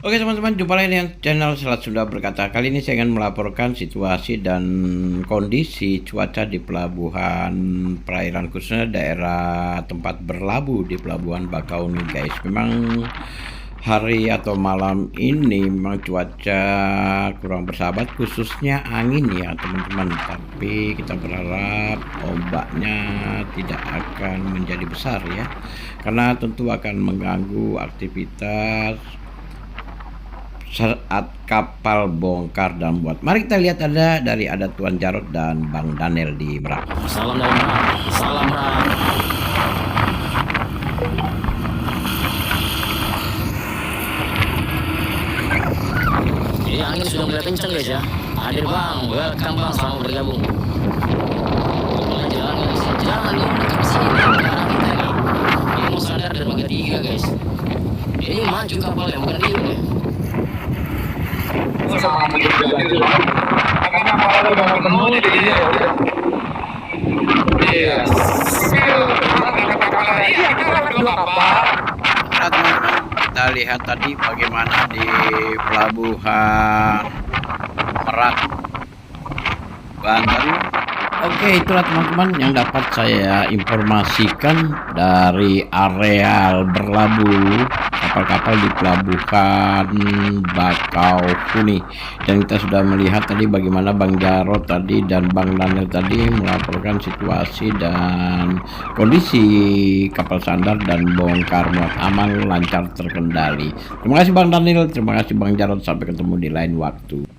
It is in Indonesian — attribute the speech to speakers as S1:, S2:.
S1: Oke teman-teman, jumpa lagi dengan channel Selat Sunda Berkata. Kali ini saya akan melaporkan situasi dan kondisi cuaca di pelabuhan perairan, khususnya daerah tempat berlabuh di Pelabuhan Bakauheni guys. Memang hari atau malam ini memang cuaca kurang bersahabat, khususnya angin ya teman-teman. Tapi kita berharap ombaknya tidak akan menjadi besar ya, karena tentu akan mengganggu aktivitas saat kapal bongkar dan muat. Mari kita lihat ada Tuan Jarod dan Bang Daniel di Merak.
S2: Salam dari Merak. Salam Merak. Ini angin sudah mulai kencang guys ya. Hadir bang, welcome bang, selamat bergabung. Mulai jalan guys, jangan ini dekat sini, jarang kita nih. Ini mau sadar dermaga 3 guys. Ini maju kapal yang bukan diem ya.
S3: Sama karena malah udah penuh jadi dia iya
S1: teman-teman, kita lihat tadi bagaimana di pelabuhan Merak, Banten. Oke, itulah teman-teman yang dapat saya informasikan dari areal berlabuh kapal-kapal di pelabuhan Bakauheni. Dan kita sudah melihat tadi bagaimana Bang Jarod tadi dan Bang Daniel tadi melaporkan situasi dan kondisi kapal sandar dan bongkar muat aman, lancar, terkendali. Terima kasih Bang Daniel, terima kasih Bang Jarod, sampai ketemu di lain waktu.